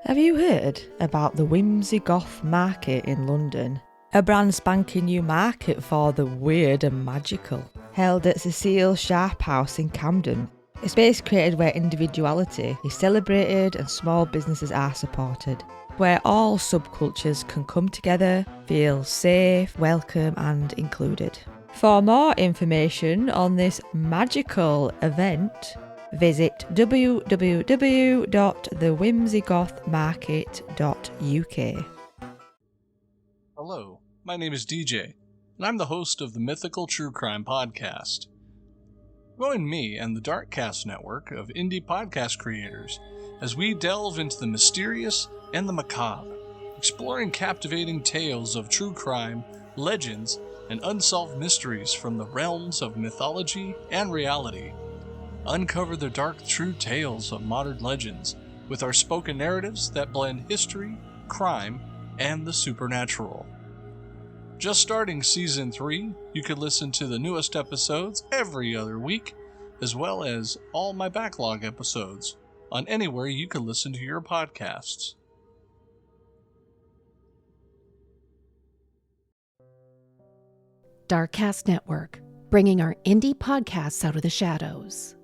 Have you heard about the Whimsy Goth Market in London? A brand spanking new market for the weird and magical, held at Cecile Sharp House in Camden. A space created where individuality is celebrated and small businesses are supported, where all subcultures can come together, feel safe, welcome and included. For more information on this magical event, visit www.thewhimsygothmarket.uk. Hello, my name is DJ, and I'm the host of the Mythical True Crime Podcast. Join me and the Darkcast network of indie podcast creators as we delve into the mysterious and the macabre, exploring captivating tales of true crime, legends, and unsolved mysteries from the realms of mythology and reality. Uncover the dark, true tales of modern legends with our spoken narratives that blend history, crime, and the supernatural. Just starting Season 3, you can listen to the newest episodes every other week, as well as all my backlog episodes on anywhere you can listen to your podcasts. Darkcast Network, bringing our indie podcasts out of the shadows.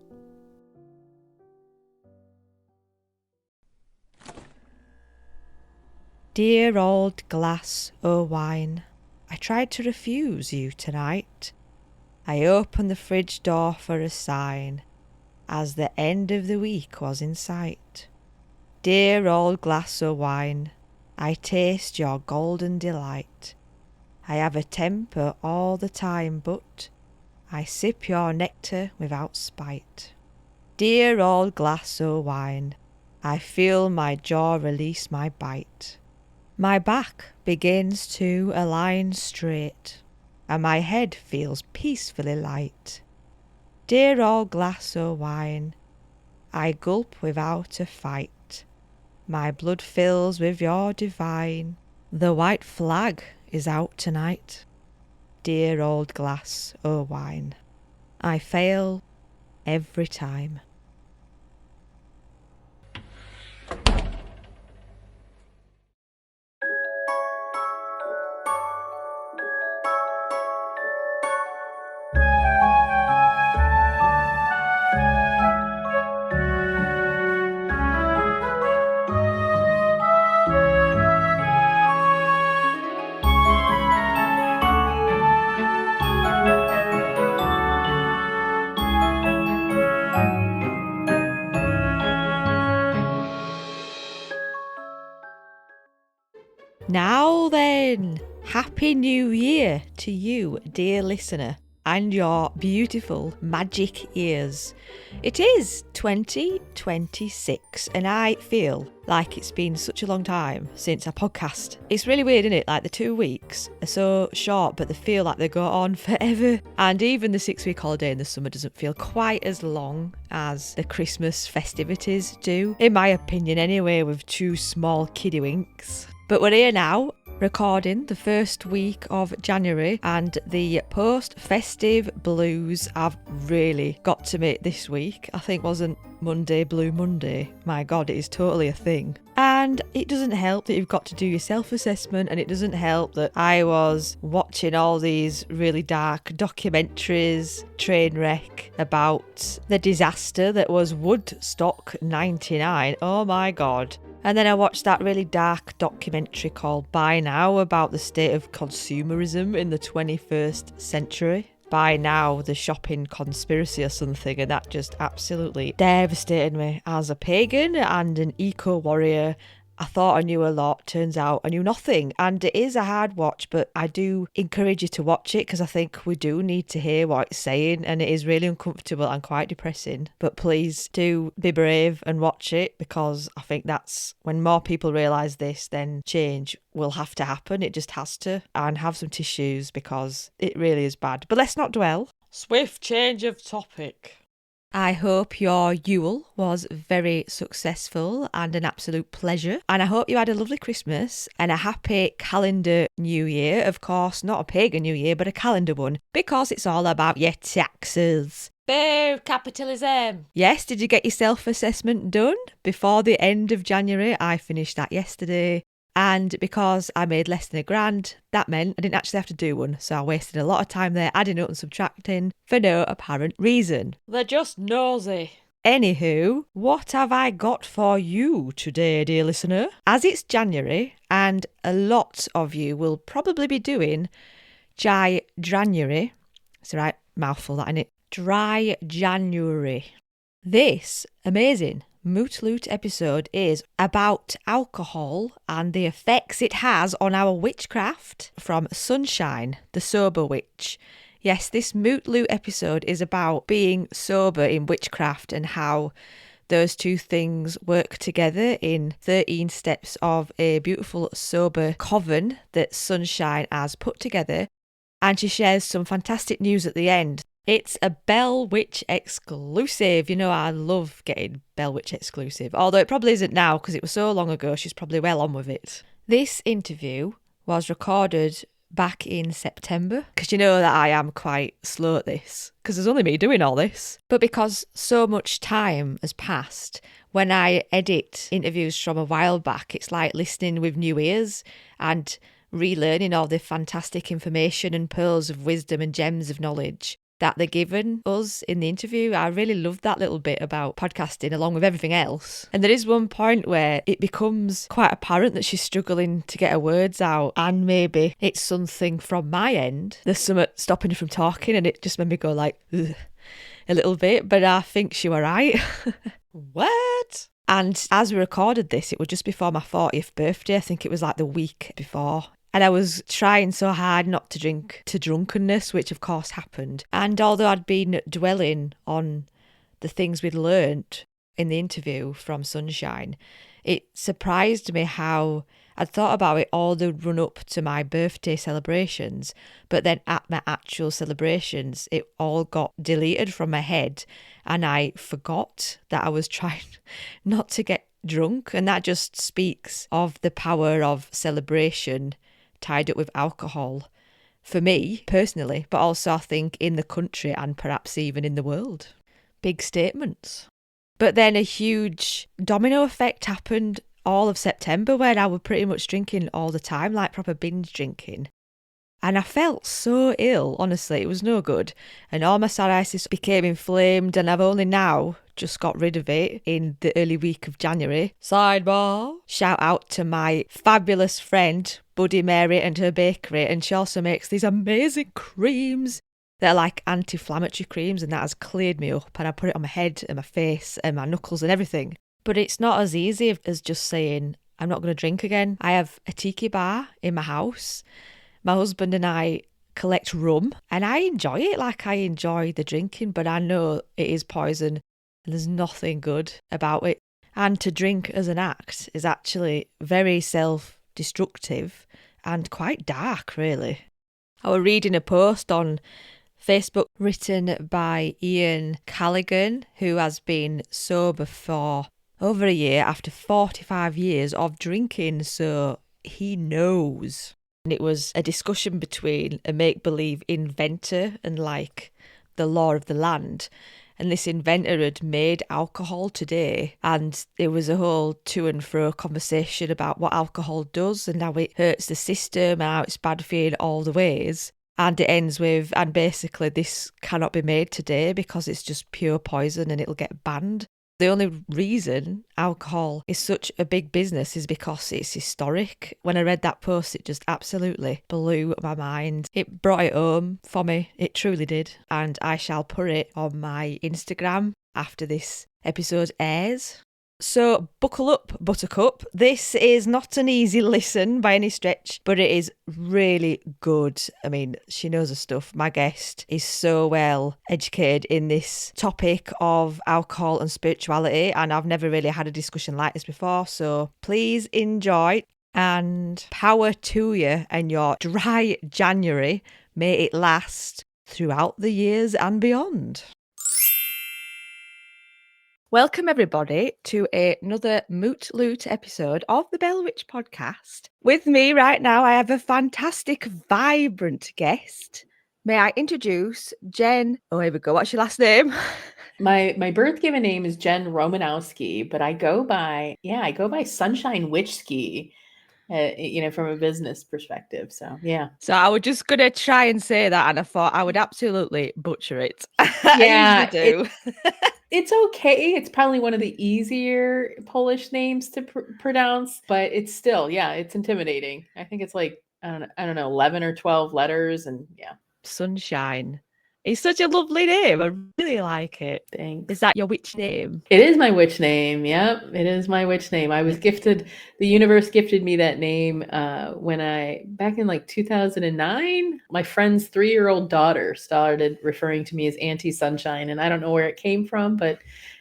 Dear old glass o' wine, I tried to refuse you tonight. I opened the fridge door for a sign, as the end of the week was in sight. Dear old glass o' wine, I taste your golden delight. I have a temper all the time, but I sip your nectar without spite. Dear old glass o' wine, I feel my jaw release my bite. My back begins to align straight, and my head feels peacefully light. Dear old glass o' wine, I gulp without a fight. My blood fills with your divine. The white flag is out tonight. Dear old glass o' wine, I fail every time. Now then, Happy New Year to you, dear listener, and your beautiful magic ears. It is 2026 and I feel like it's been such a long time since I podcast. It's really weird, isn't it? Like the 2 weeks are so short, but they feel like they go on forever. And even the 6-week holiday in the summer doesn't feel quite as long as the Christmas festivities do, in my opinion anyway, with 2 small kiddywinks. But we're here now, recording the first week of January, and the post-festive blues have really got to me this week. I think wasn't Monday Blue Monday? My God, it is totally a thing. And it doesn't help that you've got to do your self-assessment, and it doesn't help that I was watching all these really dark documentaries, train wreck, about the disaster that was Woodstock 99. Oh my God. And then I watched that really dark documentary called Buy Now about the state of consumerism in the 21st century. Buy Now, the shopping conspiracy or something, and that just absolutely devastated me as a pagan and an eco-warrior. I thought I knew a lot, turns out I knew nothing, and it is a hard watch, but I do encourage you to watch it because I think we do need to hear what it's saying, and it is really uncomfortable and quite depressing. But please do be brave and watch it, because I think that's when more people realise this, then change will have to happen. It just has to. And have some tissues because it really is bad. But let's not dwell. Swift change of topic. I hope your Yule was very successful and an absolute pleasure. And I hope you had a lovely Christmas and a happy calendar New Year. Of course, not a pagan New Year, but a calendar one, because it's all about your taxes. Boo, capitalism. Yes, did you get your self-assessment done before the end of January? I finished that yesterday. And because I made less than £1,000, that meant I didn't actually have to do one. So I wasted a lot of time there adding up and subtracting for no apparent reason. They're just nosy. Anywho, what have I got for you today, dear listener? As it's January, and a lot of you will probably be doing Dry January. It's the right mouthful, that, innit? Dry January. This amazing Moot Loot episode is about alcohol and the effects it has on our witchcraft from Sunshine, the sober witch. Yes, this Moot Loot episode is about being sober in witchcraft and how those two things work together in 13 steps of a beautiful sober coven that Sunshine has put together. And she shares some fantastic news at the end. It's a Bell Witch exclusive. You know, I love getting Bell Witch exclusive. Although it probably isn't now because it was so long ago, she's probably well on with it. This interview was recorded back in September, because you know that I am quite slow at this, because there's only me doing all this. But because so much time has passed, when I edit interviews from a while back, it's like listening with new ears and relearning all the fantastic information and pearls of wisdom and gems of knowledge that they're given us in the interview. I really loved that little bit about podcasting along with everything else. And there is one point where it becomes quite apparent that she's struggling to get her words out, and maybe it's something from my end. There's something stopping her from talking, and it just made me go like, ugh, a little bit, but I think she were right. What? And as we recorded this, it was just before my 40th birthday. I think it was like the week before. And I was trying so hard not to drink to drunkenness, which of course happened. And although I'd been dwelling on the things we'd learnt in the interview from Sunshine, it surprised me how I'd thought about it all the run up to my birthday celebrations, but then at my actual celebrations, it all got deleted from my head and I forgot that I was trying not to get drunk. And that just speaks of the power of celebration tied up with alcohol for me personally, but also I think in the country and perhaps even in the world. Big statements. But then a huge domino effect happened all of September where I was pretty much drinking all the time, like proper binge drinking. And I felt so ill, honestly, it was no good. And all my psoriasis became inflamed, and I've only now just got rid of it in the early week of January. Sidebar. Shout out to my fabulous friend, Buddy Mary, and her bakery. And she also makes these amazing creams. They're like anti-inflammatory creams, and that has cleared me up. And I put it on my head and my face and my knuckles and everything. But it's not as easy as just saying, I'm not going to drink again. I have a tiki bar in my house. My husband and I collect rum, and I enjoy it, like I enjoy the drinking, but I know it is poison and there's nothing good about it. And to drink as an act is actually very self-destructive and quite dark, really. I was reading a post on Facebook written by Ian Callaghan, who has been sober for over a year after 45 years of drinking, so he knows. And it was a discussion between a make-believe inventor and like the law of the land. And this inventor had made alcohol today, and there was a whole to and fro conversation about what alcohol does and how it hurts the system and how it's bad for you in all the ways. And it ends with, and basically this cannot be made today because it's just pure poison and it'll get banned. The only reason alcohol is such a big business is because it's historic. When I read that post, it just absolutely blew my mind. It brought it home for me. It truly did. And I shall put it on my Instagram after this episode airs. So buckle up, Buttercup. This is not an easy listen by any stretch, but it is really good. I mean, she knows her stuff. My guest is so well educated in this topic of alcohol and spirituality, and I've never really had a discussion like this before. So please enjoy, and power to you and your dry January. May it last throughout the years and beyond. Welcome, everybody, to another Moot Loot episode of the Bell Witch podcast. With me right now, I have a fantastic, vibrant guest. May I introduce Jen? Oh, here we go. What's your last name? My birth given name is Jen Romanowski, but I go by Sunshine Witchski, from a business perspective. So yeah. So I was just going to try and say that, and I thought I would absolutely butcher it. I Yeah, usually do. it's okay. It's probably one of the easier Polish names to pronounce, but it's still, it's intimidating. I think it's like, I don't know, 11 or 12 letters, and yeah. Sunshine. It's such a lovely name. I really like it. Thanks. Is that your witch name? It is my witch name. Yep, it is my witch name. I was gifted, the universe gifted me that name back in like 2009, my friend's 3-year-old daughter started referring to me as Auntie Sunshine, and I don't know where it came from, but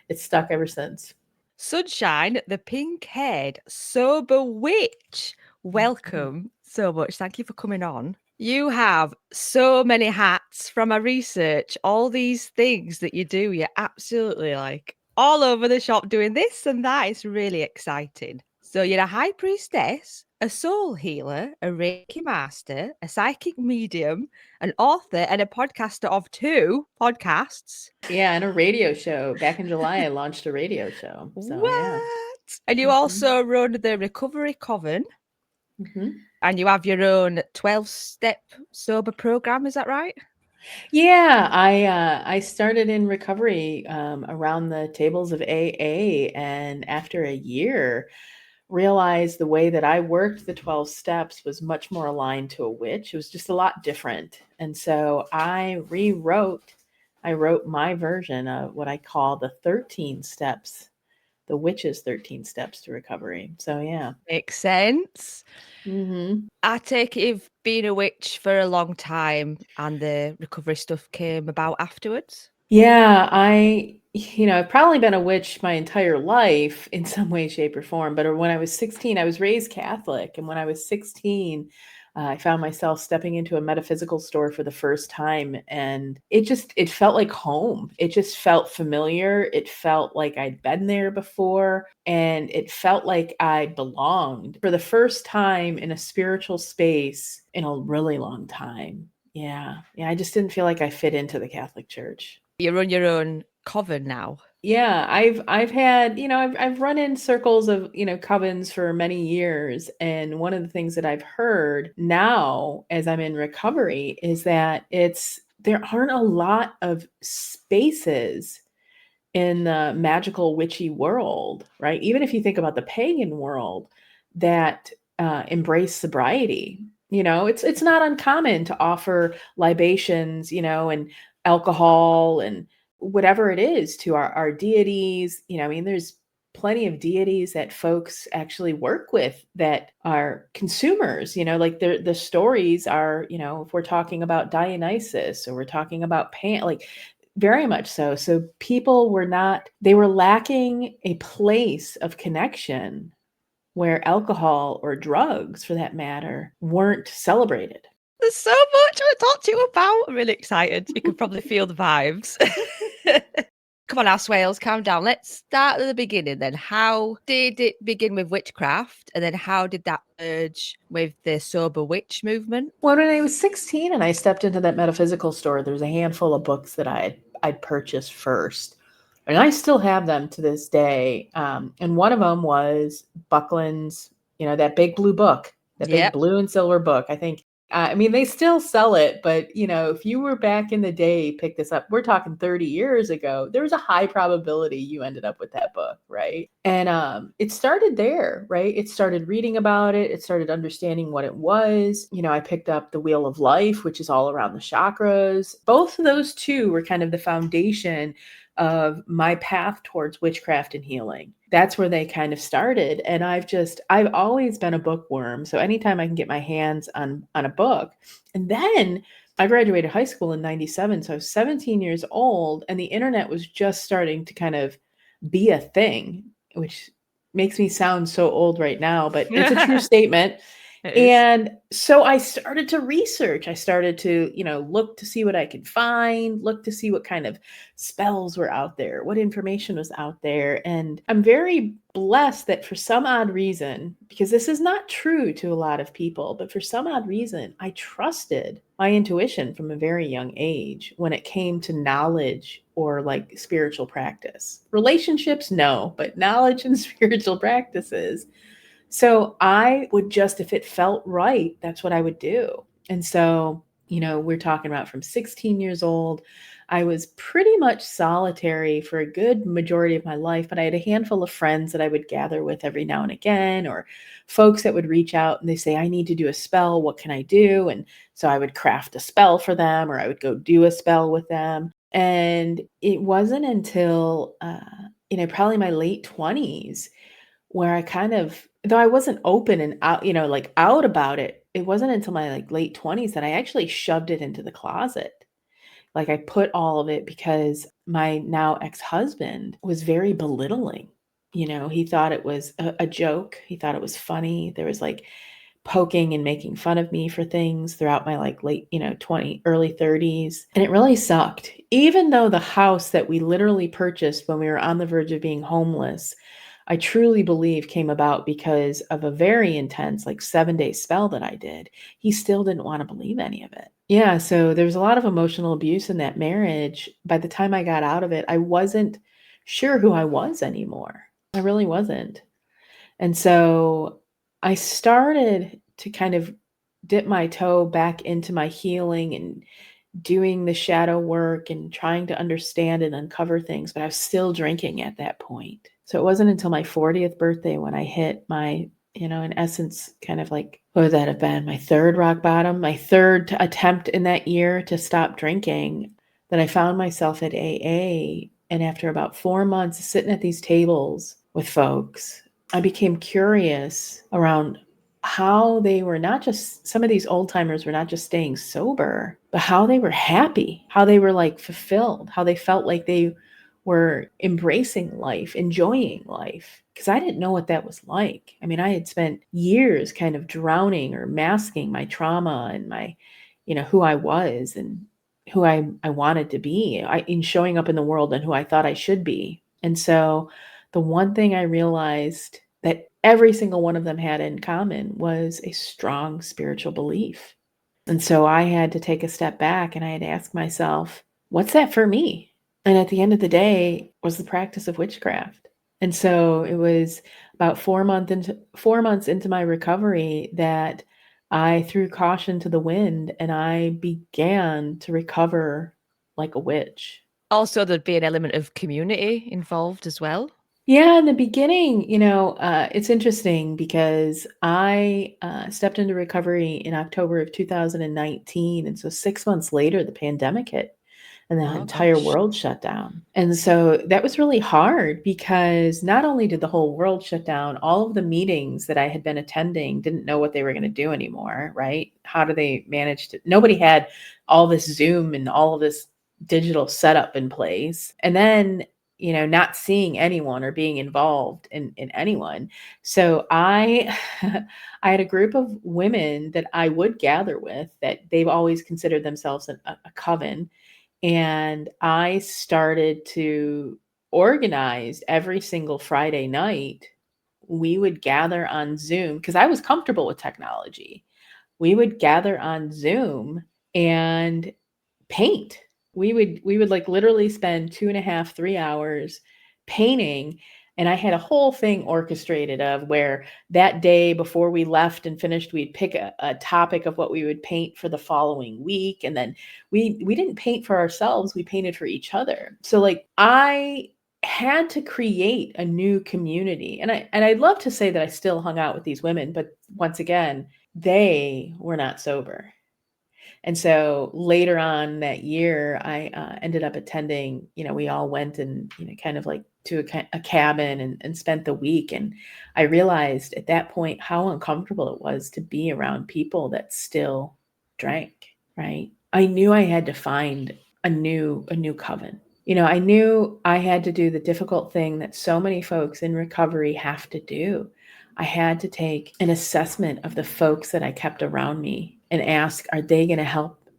it's stuck ever since. Sunshine, the pink-haired, sober witch. Welcome so much. Thank you for coming on. You have so many hats from my research, all these things that you do. You're absolutely like all over the shop doing this and that. It's really exciting. So you're a high priestess, a soul healer, a Reiki master, a psychic medium, an author, and a podcaster of 2 podcasts. Yeah, and a radio show. Back in July, I launched a radio show. So, what? Yeah. And you also run the Recovery Coven. Mm-hmm. And you have your own 12-step sober program, is that right? Yeah, I started in recovery around the tables of AA, and after a year, realized the way that I worked the 12 steps was much more aligned to a witch. It was just a lot different. And so I wrote my version of what I call the 13 steps, the witch's 13 steps to recovery. So yeah. Makes sense. Mm-hmm. I take it you've been a witch for a long time and the recovery stuff came about afterwards? Yeah, I've probably been a witch my entire life in some way, shape, or form. But when I was 16, I was raised Catholic. And when I was 16, I found myself stepping into a metaphysical store for the first time. And it felt like home. It just felt familiar. It felt like I'd been there before. And it felt like I belonged for the first time in a spiritual space in a really long time. Yeah. I just didn't feel like I fit into the Catholic Church. You run your own coven now. Yeah, I've had, I've run in circles of, covens for many years. And one of the things that I've heard now as I'm in recovery is that there aren't a lot of spaces in the magical witchy world, right? Even if you think about the pagan world that embrace sobriety, it's not uncommon to offer libations, and alcohol and whatever it is to our deities. There's plenty of deities that folks actually work with that are consumers, like the stories are, if we're talking about Dionysus or we're talking about Pan, like very much so. So people they were lacking a place of connection where alcohol or drugs, for that matter, weren't celebrated. There's so much to talk to you about. I'm really excited. You can probably feel the vibes. Come on now, Swailes, calm down. Let's start at the beginning then. How did it begin with witchcraft? And then how did that merge with the sober witch movement? Well, when I was 16 and I stepped into that metaphysical store, there was a handful of books that I'd purchased first. And I still have them to this day. And one of them was Buckland's, that big blue book, that big blue and silver book. I think, they still sell it, but if you were back in the day, pick this up, we're talking 30 years ago, there was a high probability you ended up with that book, right? And it started there, right? It started reading about it. It started understanding what it was. I picked up The Wheel of Life, which is all around the chakras. Both of those two were kind of the foundation of my path towards witchcraft and healing. That's where they kind of started. And I've always been a bookworm. So anytime I can get my hands on a book. And then I graduated high school in 97. So I was 17 years old and the internet was just starting to kind of be a thing, which makes me sound so old right now, but it's a true statement. It is. And so I started to research. I started to, look to see what I could find, look to see what kind of spells were out there, what information was out there. And I'm very blessed that for some odd reason, because this is not true to a lot of people, but for some odd reason, I trusted my intuition from a very young age when it came to knowledge or like spiritual practice. Relationships, no, but knowledge and spiritual practices. So I would just, if it felt right, that's what I would do. And so, we're talking about from 16 years old, I was pretty much solitary for a good majority of my life, but I had a handful of friends that I would gather with every now and again, or folks that would reach out and they say, I need to do a spell. What can I do? And so I would craft a spell for them, or I would go do a spell with them. And it wasn't until, probably my late 20s where I kind of, though I wasn't open and out, like out about it, it wasn't until my like late 20s that I actually shoved it into the closet. Like I put all of it because my now ex-husband was very belittling. He thought it was a joke. He thought it was funny. There was like poking and making fun of me for things throughout my like late, 20, early 30s. And it really sucked. Even though the house that we literally purchased when we were on the verge of being homeless, I truly believe came about because of a very intense, like 7-day spell that I did. He still didn't want to believe any of it. Yeah. So there's a lot of emotional abuse in that marriage. By the time I got out of it, I wasn't sure who I was anymore. I really wasn't. And so I started to kind of dip my toe back into my healing and doing the shadow work and trying to understand and uncover things, but I was still drinking at that point. So it wasn't until my 40th birthday when I hit my, in essence, kind of like, what would that have been? My third rock bottom, my third attempt in that year to stop drinking, that I found myself at AA. And after about 4 months sitting at these tables with folks, I became curious around how they were not just, some of these old timers were not just staying sober, but how they were happy, how they were like fulfilled, how they felt like they were embracing life, enjoying life. Because I didn't know what that was like. I mean, I had spent years kind of drowning or masking my trauma and my, who I was and who I wanted to be in showing up in the world and who I thought I should be. And so the one thing I realized that every single one of them had in common was a strong spiritual belief. And so I had to take a step back and I had to ask myself, what's that for me? And at the end of the day was the practice of witchcraft. And so it was about 4 months into my recovery that I threw caution to the wind and I began to recover like a witch. Also, there'd be an element of community involved as well. Yeah, in the beginning, it's interesting because I stepped into recovery in October of 2019. And so 6 months later, the pandemic hit and the Oh, entire gosh. world shut down. And so that was really hard because not only did the whole world shut down, all of the meetings that I had been attending didn't know what they were going to do anymore, right? How do they manage to, nobody had all this Zoom and all of this digital setup in place. And then not seeing anyone or being involved in anyone. So I I had a group of women that I would gather with that they've always considered themselves a coven. And I started to organize every single Friday night. We would gather on Zoom because I was comfortable with technology. We would gather on Zoom and paint. We would like literally spend 2.5, 3 hours painting. And I had a whole thing orchestrated of where that day before we left and finished, we'd pick a topic of what we would paint for the following week. And then we didn't paint for ourselves, we painted for each other. So like I had to create a new community. And I'd love to say that I still hung out with these women, but once again, they were not sober. And so later on that year, I ended up attending, we all went and, kind of like to a cabin and spent the week. And I realized at that point how uncomfortable it was to be around people that still drank, right? I knew I had to find a new coven. I knew I had to do the difficult thing that so many folks in recovery have to do. I had to take an assessment of the folks that I kept around me and ask, are they going to help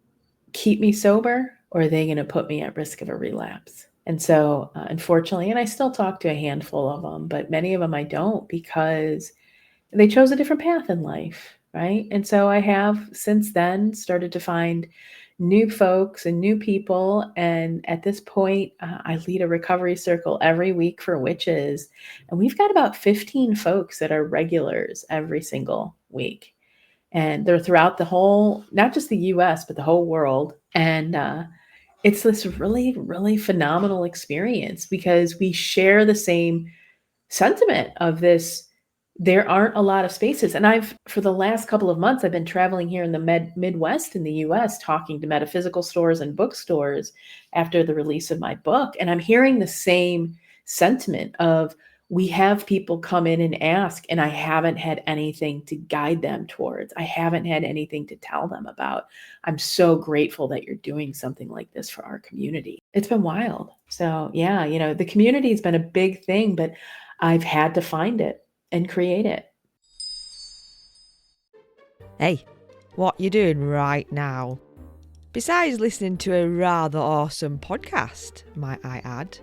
keep me sober, or are they going to put me at risk of a relapse? And so, unfortunately, and I still talk to a handful of them, but many of them I don't, because they chose a different path in life, right? And so I have since then started to find new folks and new people. And at this point, I lead a recovery circle every week for witches. And we've got about 15 folks that are regulars every single week. And they're throughout the whole, not just the US, but the whole world. And it's this really, really phenomenal experience because we share the same sentiment of this. There aren't a lot of spaces. And for the last couple of months, I've been traveling here in the Midwest in the US, talking to metaphysical stores and bookstores after the release of my book. And I'm hearing the same sentiment of, we have people come in and ask, and I haven't had anything to guide them towards. I haven't had anything to tell them about. I'm so grateful that you're doing something like this for our community. It's been wild. So yeah, the community has been a big thing, but I've had to find it and create it. Hey, what you doing right now? Besides listening to a rather awesome podcast, might I add.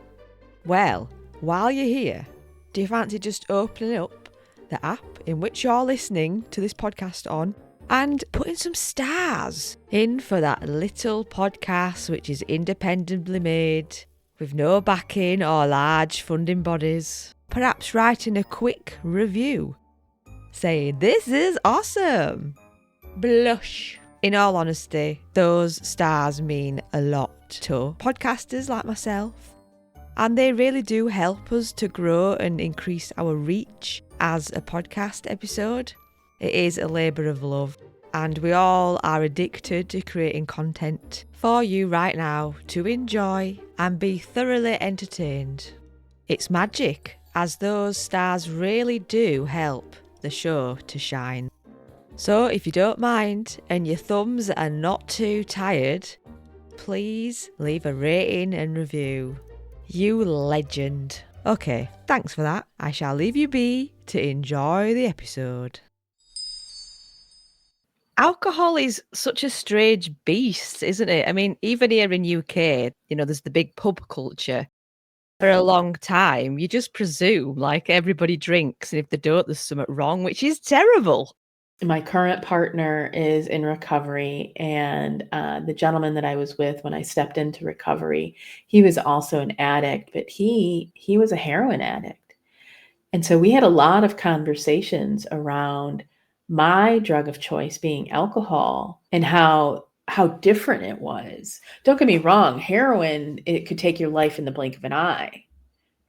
Well, while you're here, do you fancy just opening up the app in which you're listening to this podcast on and putting some stars in for that little podcast which is independently made, with no backing or large funding bodies? Perhaps writing a quick review saying, "This is awesome." Blush. In all honesty, those stars mean a lot to podcasters like myself, and they really do help us to grow and increase our reach as a podcast episode. It is a labour of love, and we all are addicted to creating content for you right now to enjoy and be thoroughly entertained. It's magic, as those stars really do help the show to shine. So if you don't mind and your thumbs are not too tired, please leave a rating and review. You legend. Okay, thanks for that. I shall leave you be to enjoy the episode. Alcohol is such a strange beast, isn't it? I mean, even here in UK, there's the big pub culture. For a long time, you just presume like everybody drinks, and if they don't, there's something wrong, which is terrible. My current partner is in recovery, and the gentleman that I was with when I stepped into recovery, he was also an addict, but he was a heroin addict. And so we had a lot of conversations around my drug of choice being alcohol and how different it was. Don't get me wrong, heroin, it could take your life in the blink of an eye.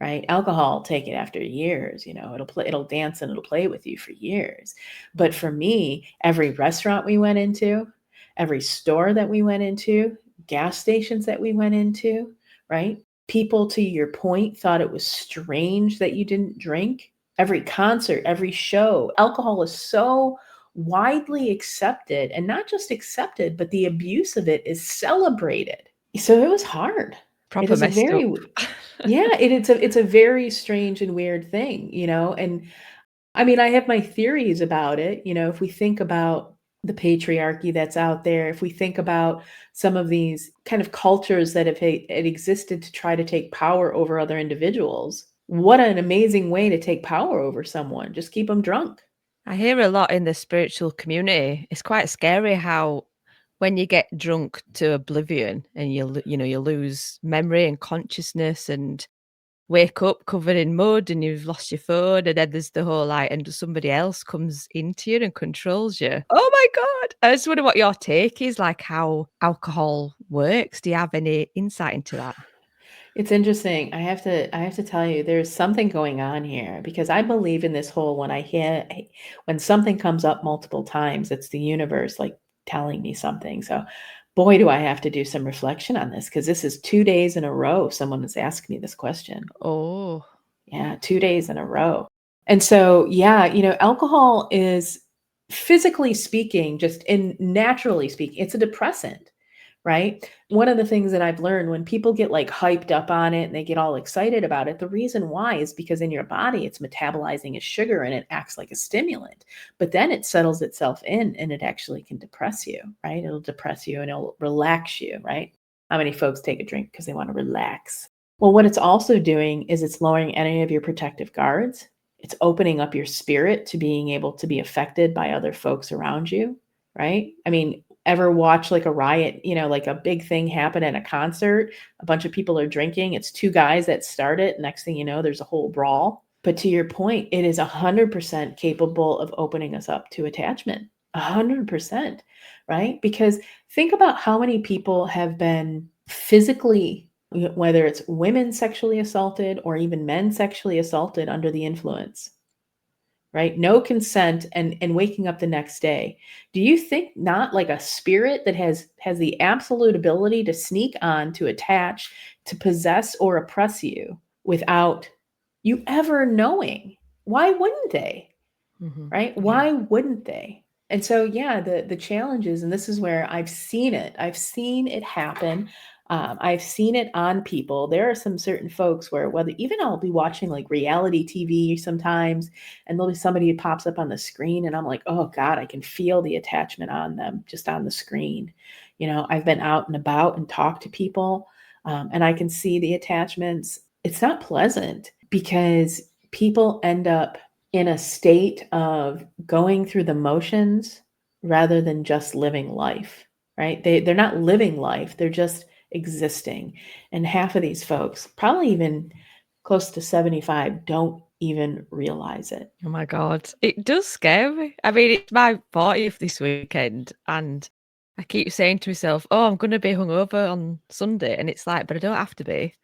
Right? Alcohol, take it after years, it'll dance and it'll play with you for years. But for me, every restaurant we went into, every store that we went into, gas stations that we went into, right? People, to your point, thought it was strange that you didn't drink. Every concert, every show, alcohol is so widely accepted, and not just accepted, but the abuse of it is celebrated. So it was hard. Proper messed up. Yeah, it's a very strange and weird thing, and I mean, I have my theories about it. If we think about the patriarchy that's out there, if we think about some of these kind of cultures that have existed to try to take power over other individuals, what an amazing way to take power over someone. Just keep them drunk. I hear a lot in the spiritual community. It's quite scary how when you get drunk to oblivion and you lose memory and consciousness and wake up covered in mud and you've lost your phone, and then there's the whole and somebody else comes into you and controls you. Oh my God. I just wonder what your take is, like how alcohol works. Do you have any insight into that? It's interesting. I have to tell you, there's something going on here, because I believe in this whole, when something comes up multiple times, it's the universe like telling me something. So boy, do I have to do some reflection on this, because this is 2 days in a row someone has asked me this question. Oh, yeah, 2 days in a row. And so, yeah, alcohol is, physically speaking, naturally speaking, it's a depressant, right? One of the things that I've learned when people get like hyped up on it and they get all excited about it, the reason why is because in your body it's metabolizing as sugar and it acts like a stimulant, but then it settles itself in and it actually can depress you, right? It'll depress you and it'll relax you, right? How many folks take a drink because they want to relax? Well, what it's also doing is it's lowering any of your protective guards. It's opening up your spirit to being able to be affected by other folks around you, right? I mean, ever watch like a riot, like a big thing happen at a concert, a bunch of people are drinking, it's two guys that start it, next thing you know, there's a whole brawl. But to your point, it is 100% capable of opening us up to attachment. 100%, right? Because think about how many people have been physically, whether it's women sexually assaulted or even men sexually assaulted under the influence, right? No consent and waking up the next day. Do you think not like a spirit that has the absolute ability to sneak on, to attach, to possess or oppress you without you ever knowing? Why wouldn't they? Right? Yeah. Why wouldn't they? And so, yeah, the challenges, and this is where I've seen it. I've seen it happen. I've seen it on people. There are some certain folks where whether even I'll be watching like reality TV sometimes, and there'll be somebody who pops up on the screen, and I'm like, oh God, I can feel the attachment on them just on the screen. I've been out and about and talked to people, and I can see the attachments. It's not pleasant because people end up in a state of going through the motions rather than just living life, right? They're not living life, they're just existing. And half of these folks, probably even close to 75, don't even realize it. Oh my God. It does scare me. I mean, it's my 40th this weekend, and I keep saying to myself, oh, I'm going to be hungover on Sunday. And it's like, but I don't have to be.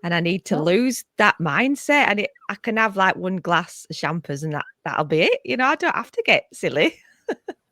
And I need to lose that mindset. And I can have like one glass of champers and that'll be it. I don't have to get silly.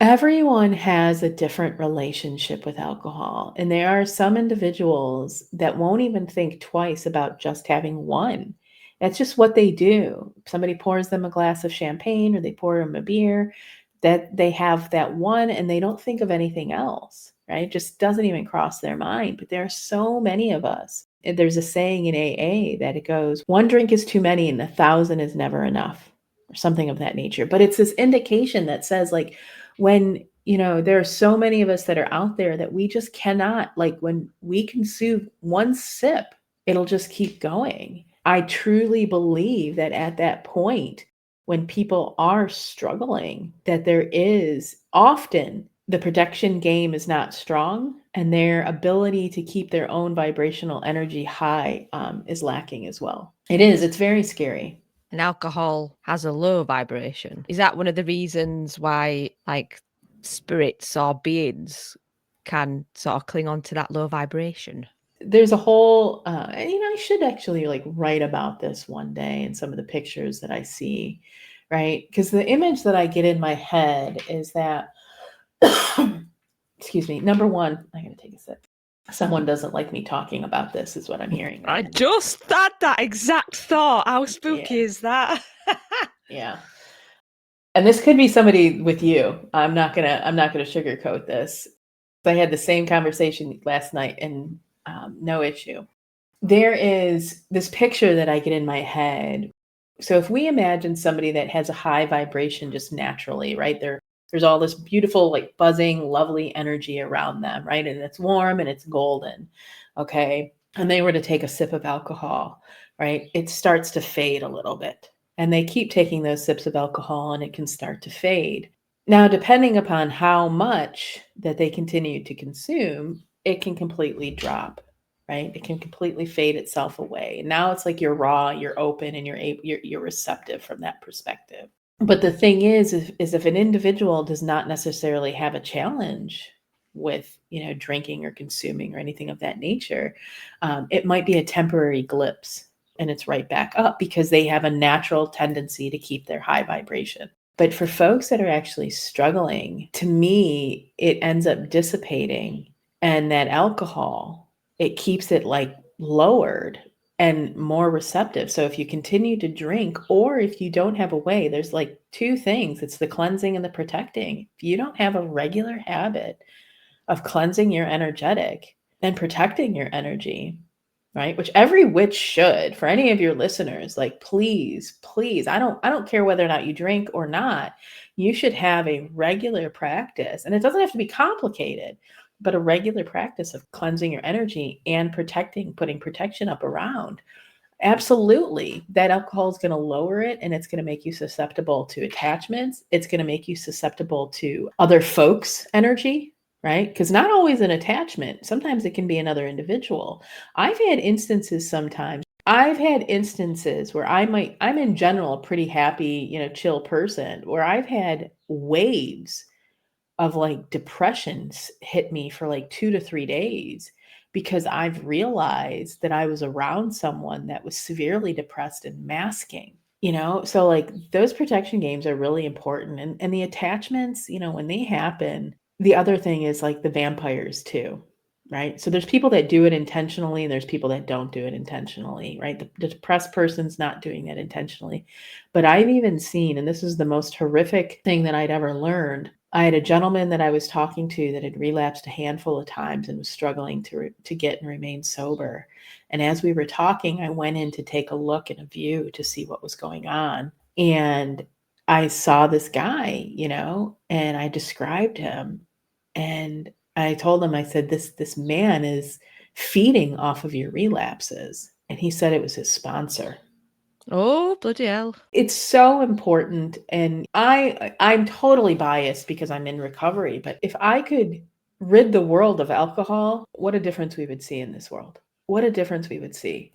Everyone has a different relationship with alcohol. And there are some individuals that won't even think twice about just having one. That's just what they do. Somebody pours them a glass of champagne or they pour them a beer, that they have that one and they don't think of anything else, right? It just doesn't even cross their mind. But there are so many of us. There's a saying in AA that it goes, one drink is too many and 1,000 is never enough, or something of that nature. But it's this indication that says like, when there are so many of us that are out there that we just cannot, like when we consume one sip, it'll just keep going. I truly believe that at that point when people are struggling, that there is often the protection game is not strong and their ability to keep their own vibrational energy high is lacking as well. It's very scary. And alcohol has a low vibration. Is that one of the reasons why like spirits or beings can sort of cling on to that low vibration? There's a whole, I should actually like write about this one day and some of the pictures that I see, right? Because the image that I get in my head is that, excuse me, number one, I gotta take a sip. Someone doesn't like me talking about this is what I'm hearing. I just had that exact thought. How spooky is that? Yeah. And this could be somebody with you. I'm not gonna sugarcoat this. I had the same conversation last night and no issue. There is this picture that I get in my head. So if we imagine somebody that has a high vibration just naturally, right? There's all this beautiful, like buzzing, lovely energy around them, right? And it's warm and it's golden. Okay. And they were to take a sip of alcohol, right? It starts to fade a little bit. And they keep taking those sips of alcohol and it can start to fade. Now, depending upon how much that they continue to consume, it can completely drop, right? It can completely fade itself away. Now it's like you're raw, you're open, and you're receptive from that perspective. But the thing is if an individual does not necessarily have a challenge with, drinking or consuming or anything of that nature, it might be a temporary glimpse and it's right back up because they have a natural tendency to keep their high vibration. But for folks that are actually struggling, to me, it ends up dissipating, and that alcohol, it keeps it like lowered and more receptive. So if you continue to drink, or if you don't have a way, there's like two things. It's the cleansing and the protecting. If you don't have a regular habit of cleansing your energetic, and protecting your energy, right? Which every witch should. For any of your listeners, like, please, please, I don't care whether or not you drink or not. You should have a regular practice, and it doesn't have to be complicated, but a regular practice of cleansing your energy and protecting, putting protection up around. Absolutely. That alcohol is going to lower it, and it's going to make you susceptible to attachments. It's going to make you susceptible to other folks' energy, right? Because not always an attachment. Sometimes it can be another individual. I've had instances where I'm in general a pretty happy, chill person, where I've had waves of like depressions hit me for like 2 to 3 days because I've realized that I was around someone that was severely depressed and masking. So like those protection games are really important, and the attachments, when they happen, the other thing is like the vampires too, right? So there's people that do it intentionally and there's people that don't do it intentionally, right? The depressed person's not doing that intentionally. But I've even seen, and this is the most horrific thing that I'd ever learned, I had a gentleman that I was talking to that had relapsed a handful of times and was struggling to get and remain sober. And as we were talking, I went in to take a look and a view to see what was going on. And I saw this guy, and I described him. And I told him, I said, this man is feeding off of your relapses. And he said it was his sponsor. Oh, bloody hell. It's so important. And I'm totally biased because I'm in recovery. But if I could rid the world of alcohol, what a difference we would see in this world. What a difference we would see.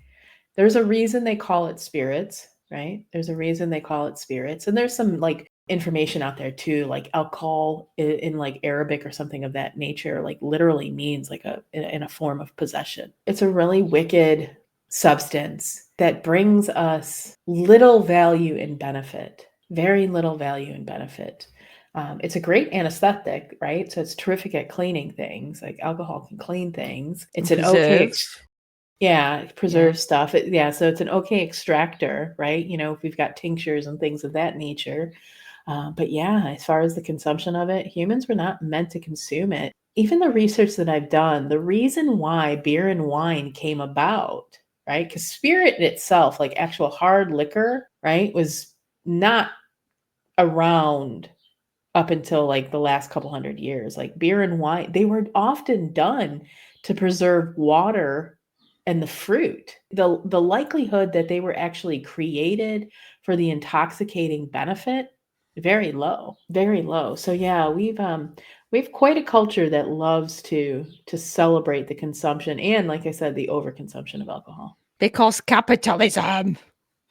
There's a reason they call it spirits, right? There's a reason they call it spirits. And there's some like information out there too, like alcohol in like Arabic or something of that nature, like literally means like in a form of possession. It's a really wicked substance that brings us little value and benefit, very little value and benefit. It's a great anesthetic, right? So it's terrific at cleaning things. Like alcohol can clean things. It's an okay, preserve stuff. So it's an okay extractor, right? If we've got tinctures and things of that nature. But yeah, as far as the consumption of it, humans were not meant to consume it. Even the research that I've done, the reason why beer and wine came about, right? Because spirit in itself, like actual hard liquor, right, was not around up until like the last couple hundred years. Like beer and wine, they were often done to preserve water and the fruit. The likelihood that they were actually created for the intoxicating benefit, very low, very low. So yeah, we've quite a culture that loves to celebrate the consumption and, like I said, the overconsumption of alcohol. Because capitalism.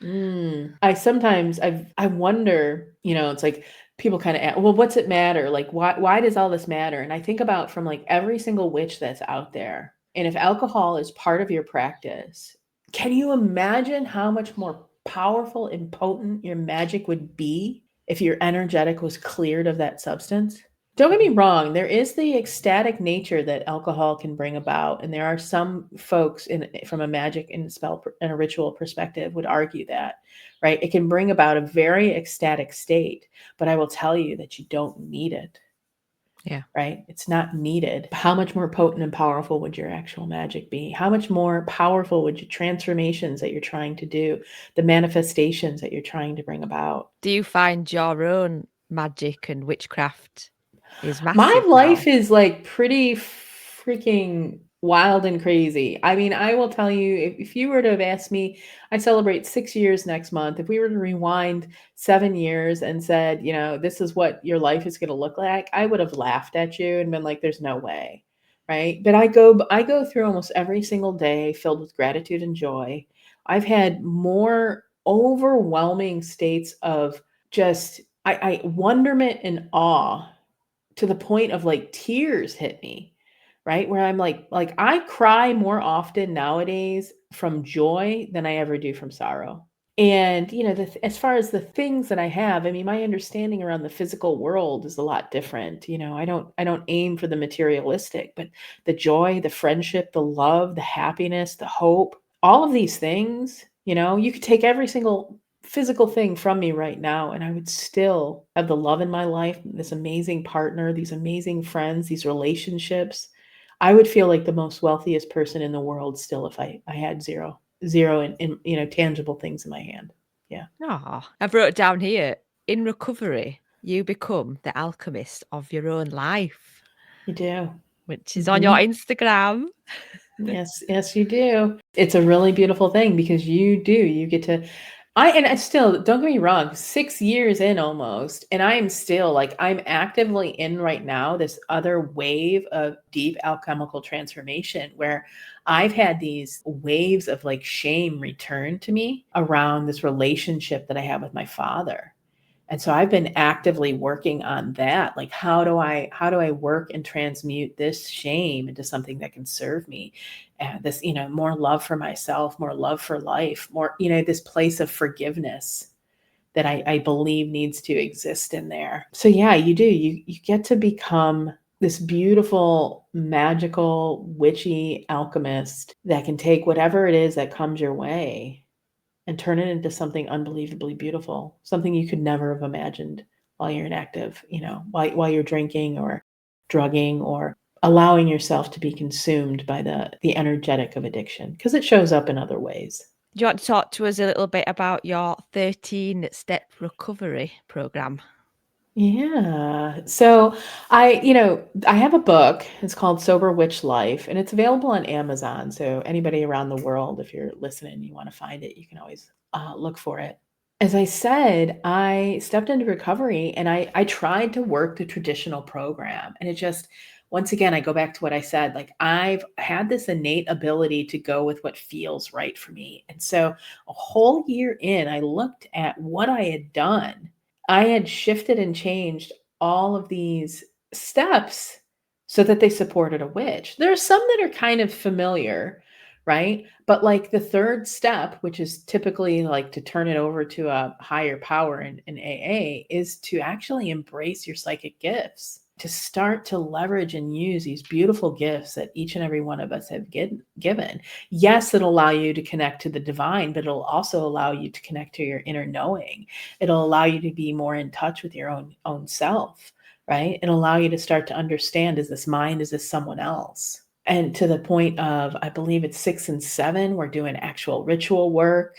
I wonder, it's like people kind of ask, well, what's it matter? Like, why does all this matter? And I think about from like every single witch that's out there. And if alcohol is part of your practice, can you imagine how much more powerful and potent your magic would be if your energetic was cleared of that substance? Don't get me wrong, there is the ecstatic nature that alcohol can bring about. And there are some folks from a magic and spell and a ritual perspective would argue that, right? It can bring about a very ecstatic state, but I will tell you that you don't need it. Yeah. Right? It's not needed. How much more potent and powerful would your actual magic be? How much more powerful would your transformations that you're trying to do, the manifestations that you're trying to bring about? Do you find your own magic and witchcraft is massive? My life is like pretty freaking wild and crazy. I mean, I will tell you, if you were to have asked me, I celebrate 6 years next month. If we were to rewind 7 years and said, this is what your life is going to look like, I would have laughed at you and been like, there's no way. Right. But I go through almost every single day filled with gratitude and joy. I've had more overwhelming states of just I wonderment and awe to the point of like tears hit me, right? Where I'm like I cry more often nowadays from joy than I ever do from sorrow. And, as far as the things that I have, I mean, my understanding around the physical world is a lot different. I don't aim for the materialistic, but the joy, the friendship, the love, the happiness, the hope, all of these things, you could take every single physical thing from me right now and I would still have the love in my life, this amazing partner, these amazing friends, these relationships. I would feel like the most wealthiest person in the world still if I had zero in tangible things in my hand. Yeah. Oh, I've wrote down here, in recovery, you become the alchemist of your own life, You do. which is on your Instagram. Yes, you do. It's a really beautiful thing because you get to I still, don't get me wrong, 6 years in almost, and I am still like, I'm actively in right now this other wave of deep alchemical transformation where I've had these waves of like shame return to me around this relationship that I have with my father. And so I've been actively working on that. Like, how do I work and transmute this shame into something that can serve me? And this, more love for myself, more love for life, more, this place of forgiveness that I believe needs to exist in there. So yeah, you do. You get to become this beautiful, magical, witchy alchemist that can take whatever it is that comes your way and turn it into something unbelievably beautiful, something you could never have imagined while you're inactive, while you're drinking or drugging or allowing yourself to be consumed by the energetic of addiction, because it shows up in other ways. Do you want to talk to us a little bit about your 13-step recovery program? Yeah. So I have a book. It's called Sober Witch Life, and it's available on Amazon. So anybody around the world, if you're listening, you want to find it, you can always look for it. As I said, I stepped into recovery and I tried to work the traditional program. And it just, once again, I go back to what I said, like I've had this innate ability to go with what feels right for me. And so a whole year in, I looked at what I had done. I had shifted and changed all of these steps so that they supported a witch. There are some that are kind of familiar, right? But like the third step, which is typically like to turn it over to a higher power in AA, is to actually embrace your psychic gifts, to start to leverage and use these beautiful gifts that each and every one of us have given. Yes, it'll allow you to connect to the divine, but it'll also allow you to connect to your inner knowing. It'll allow you to be more in touch with your own self, right? It'll allow you to start to understand, is this mine? Is this someone else? And to the point of, I believe it's 6 and 7, we're doing actual ritual work,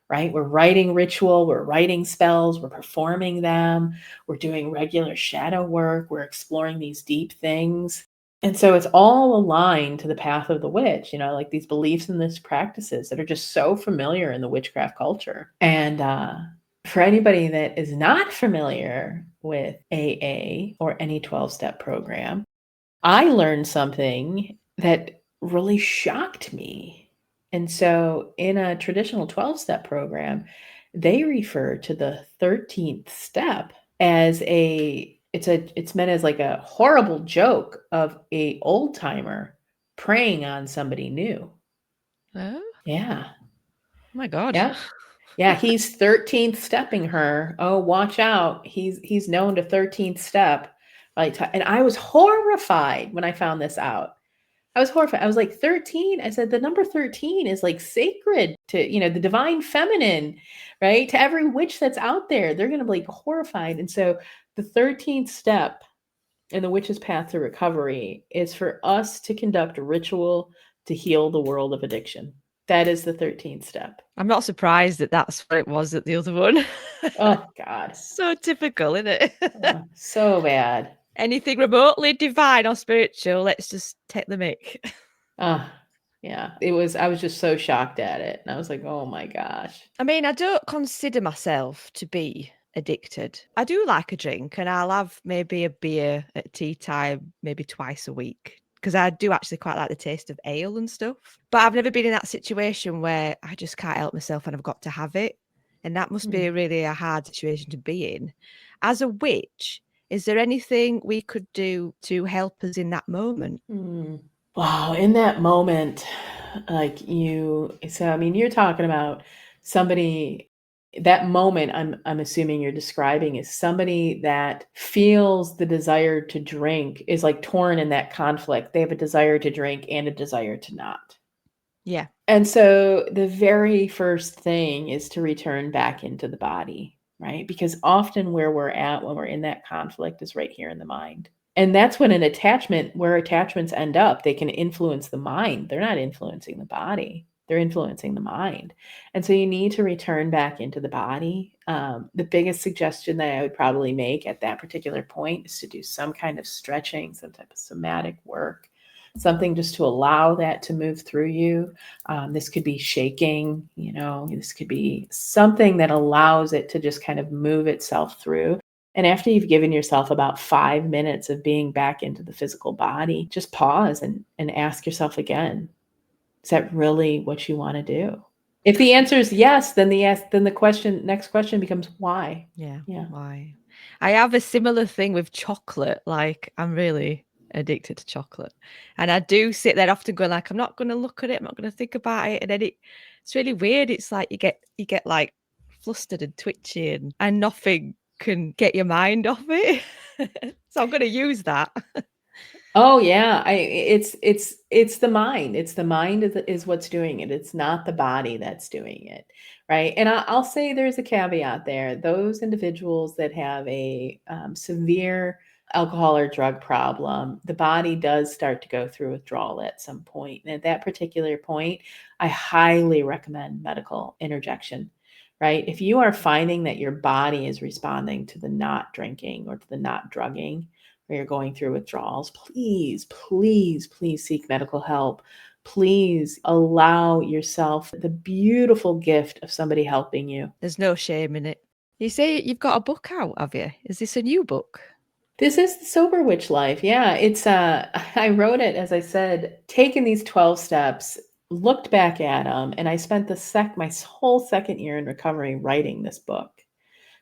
right? We're writing ritual, we're writing spells, we're performing them, we're doing regular shadow work, we're exploring these deep things. And so it's all aligned to the path of the witch, like these beliefs and these practices that are just so familiar in the witchcraft culture. And for anybody that is not familiar with AA or any 12-step program, I learned something that really shocked me. And so in a traditional 12-step program, they refer to the 13th step as it's meant as like a horrible joke of a old timer preying on somebody new. Oh, Yeah. my God. Yeah. Yeah, he's 13th stepping her. Oh, watch out. He's known to 13th step. Right. And I was horrified when I found this out. I was horrified. I was like, 13? I said, the number 13 is like sacred to, the divine feminine, right? To every witch that's out there. They're going to be like horrified. And so the 13th step in the witch's path to recovery is for us to conduct a ritual to heal the world of addiction. That is the 13th step. I'm not surprised that that's what it was at the other one. Oh, God. So typical, isn't it? Oh, so bad. Anything remotely divine or spiritual, let's just take the mick. Yeah. I was just so shocked at it. And I was like, oh my gosh. I mean, I don't consider myself to be addicted. I do like a drink and I'll have maybe a beer at tea time, maybe twice a week, because I do actually quite like the taste of ale and stuff. But I've never been in that situation where I just can't help myself and I've got to have it. And that must be really a hard situation to be in. As a witch, is there anything we could do to help us in that moment? Wow, in that moment, you're talking about somebody, that moment I'm assuming you're describing is somebody that feels the desire to drink is like torn in that conflict. They have a desire to drink and a desire to not. Yeah. And so the very first thing is to return back into the body, right? Because often where we're at when we're in that conflict is right here in the mind. And that's when where attachments end up, they can influence the mind. They're not influencing the body. They're influencing the mind. And so you need to return back into the body. The biggest suggestion that I would probably make at that particular point is to do some kind of stretching, some type of somatic work, something just to allow that to move through you. This could be shaking, this could be something that allows it to just kind of move itself through. And after you've given yourself about 5 minutes of being back into the physical body, just pause and ask yourself again, is that really what you want to do? If the answer is yes, then the next question becomes why? Yeah. Yeah. Why? I have a similar thing with chocolate. Like, I'm really addicted to chocolate. And I do sit there often going like, I'm not going to look at it. I'm not going to think about it. And then it's really weird. It's like you get like flustered and twitchy and nothing can get your mind off it. So I'm going to use that. Oh yeah, it's the mind. It's the mind is what's doing it. It's not the body that's doing it, right? And I'll say there's a caveat there. Those individuals that have a severe alcohol or drug problem, the body does start to go through withdrawal at some point. And at that particular point, I highly recommend medical interjection. Right? If you are finding that your body is responding to the not drinking or to the not drugging, where you're going through withdrawals, please, please, please seek medical help. Please allow yourself the beautiful gift of somebody helping you. There's no shame in it. You say you've got a book out, have you? Is this a new book? This is the Sober Witch Life. Yeah, it's I wrote it, as I said, taking these 12 steps, looked back at them, and I spent my whole second year in recovery writing this book.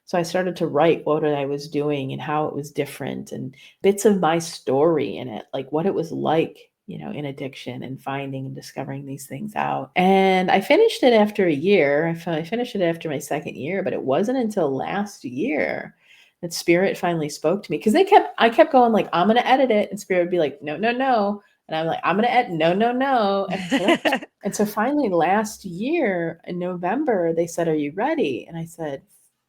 So I started to write what I was doing and how it was different and bits of my story in it, like what it was like, in addiction and finding and discovering these things out. And I finished it after a year. I finished it after my second year, but it wasn't until last year that Spirit finally spoke to me, because I kept going like, I'm going to edit it. And Spirit would be like, no, no, no. And I'm like, I'm going to edit. No, no, no. And so finally last year in November, they said, are you ready? And I said,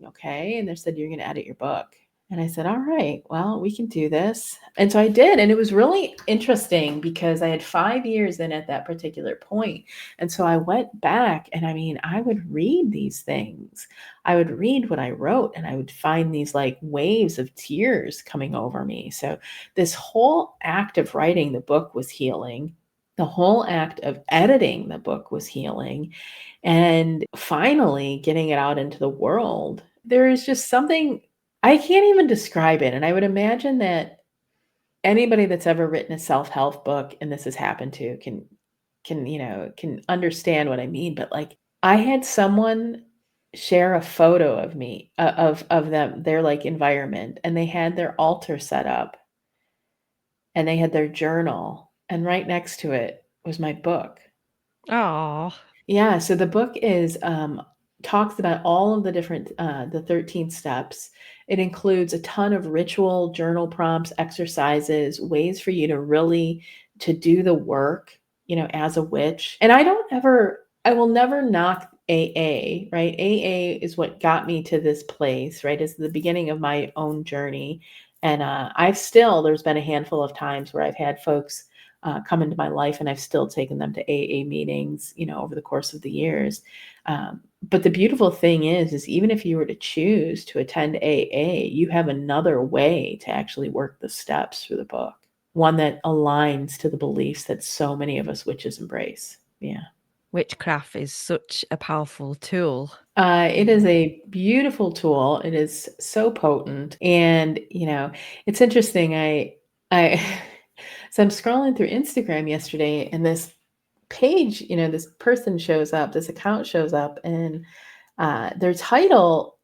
okay. And they said, you're going to edit your book. And I said, all right, well, we can do this. And so I did. And it was really interesting because I had 5 years in at that particular point. And so I went back and I would read these things. I would read what I wrote and I would find these like waves of tears coming over me. So this whole act of writing the book was healing. The whole act of editing the book was healing. And finally getting it out into the world, there is just something, I can't even describe it. And I would imagine that anybody that's ever written a self-help book, and this has happened to, can understand what I mean. But like, I had someone share a photo of me, of them, their like environment, and they had their altar set up and they had their journal, and right next to it was my book. Oh, yeah. So the book talks about all of the different, the 13 steps. It includes a ton of ritual, journal prompts, exercises, ways for you to really to do the work, as a witch. And I will never knock AA, right? AA is what got me to this place, right? It's the beginning of my own journey. And there's been a handful of times where I've had folks come into my life, and I've still taken them to AA meetings, over the course of the years. But the beautiful thing is even if you were to choose to attend AA, you have another way to actually work the steps through the book, one that aligns to the beliefs that so many of us witches embrace. Yeah. Witchcraft is such a powerful tool. It is a beautiful tool. It is so potent. And, it's interesting. So I'm scrolling through Instagram yesterday, and this page, this person shows up, this account shows up, and their title,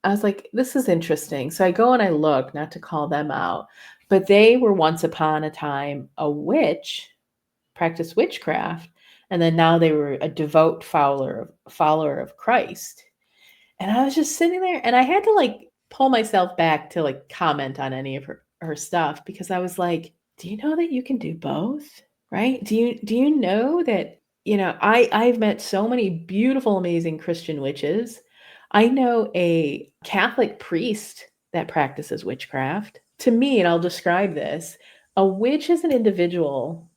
I was like, this is interesting. So I go and I look, not to call them out, but they were once upon a time a witch, practiced witchcraft, and then now they were a devout follower of Christ. And I was just sitting there, and I had to like pull myself back to like comment on any of her stuff, because I was like, do you know that you can do both? Right? Do you know that, I've met so many beautiful, amazing Christian witches. I know a Catholic priest that practices witchcraft. To me, and I'll describe this, a witch is an individual.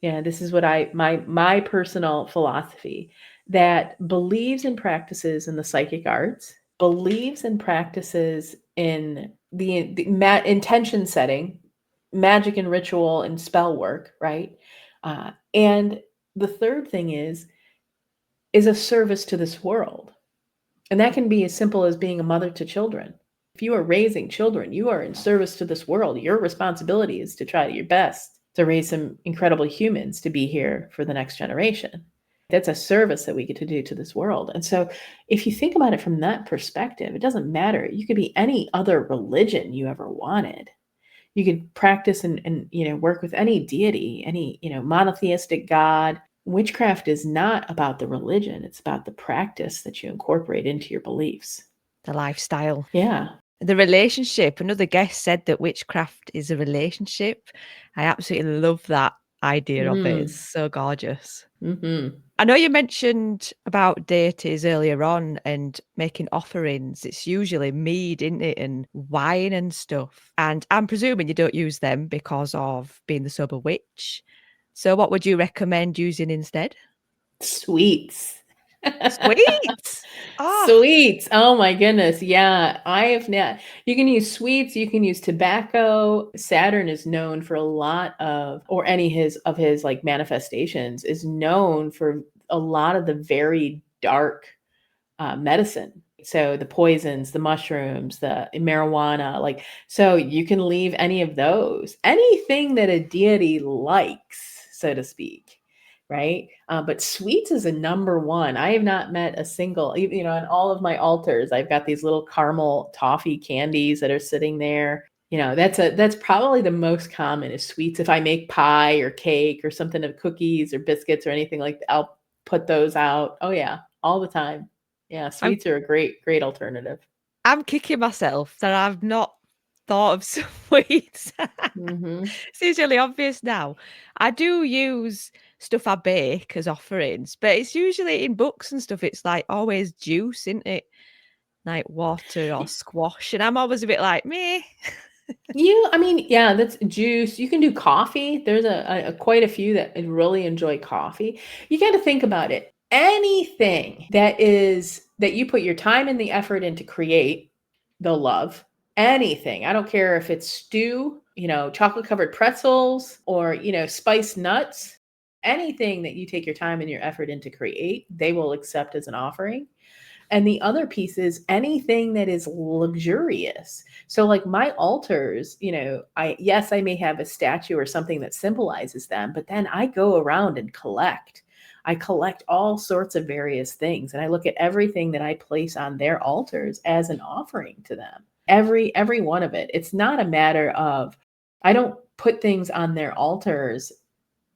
Yeah, this is what my personal philosophy, that believes in practices in the psychic arts, believes in practices in the intention setting, magic and ritual and spell work, right? And the third thing is a service to this world. And that can be as simple as being a mother to children. If you are raising children, you are in service to this world. Your responsibility is to try your best to raise some incredible humans to be here for the next generation. That's a service that we get to do to this world. And so if you think about it from that perspective, it doesn't matter. You could be any other religion you ever wanted. You could practice and work with any deity, any, monotheistic God. Witchcraft is not about the religion. It's about the practice that you incorporate into your beliefs. The lifestyle. Yeah. The relationship. Another guest said that witchcraft is a relationship. I absolutely love that idea of it. It's so gorgeous. Mm-hmm. I know you mentioned about deities earlier on and making offerings. It's usually mead, isn't it? And wine and stuff. And I'm presuming you don't use them because of being the sober witch. So what would you recommend using instead? Sweets. Sweets. Oh. Sweets. Oh my goodness. Yeah. You can use sweets, you can use tobacco. Saturn is known for a lot of, or any of his like manifestations is known for a lot of the very dark medicine. So the poisons, the mushrooms, the marijuana, so you can leave any of those, anything that a deity likes, so to speak. Right. But sweets is a number one. I have not met a single, on all of my altars, I've got these little caramel toffee candies that are sitting there. That's probably the most common is sweets. If I make pie or cake or something of cookies or biscuits or anything like that, I'll put those out. Oh yeah, all the time. Yeah, sweets are a great alternative. I'm kicking myself that I've not thought of sweets. Mm-hmm. It's usually obvious now. I do use stuff I bake as offerings, but it's usually in books and stuff. It's like always juice, isn't it? Like water or squash. And I'm always a bit like, me. Yeah, that's juice. You can do coffee. There's a quite a few that really enjoy coffee. You got to think about it. Anything that you put your time and the effort in to create, they'll love. Anything. I don't care if it's stew, chocolate covered pretzels or, spiced nuts. Anything that you take your time and your effort in to create, they will accept as an offering. And the other piece is anything that is luxurious. So like my altars, I may have a statue or something that symbolizes them, but then I go around and collect. I collect all sorts of various things. And I look at everything that I place on their altars as an offering to them. Every one of it. It's not a matter of, I don't put things on their altars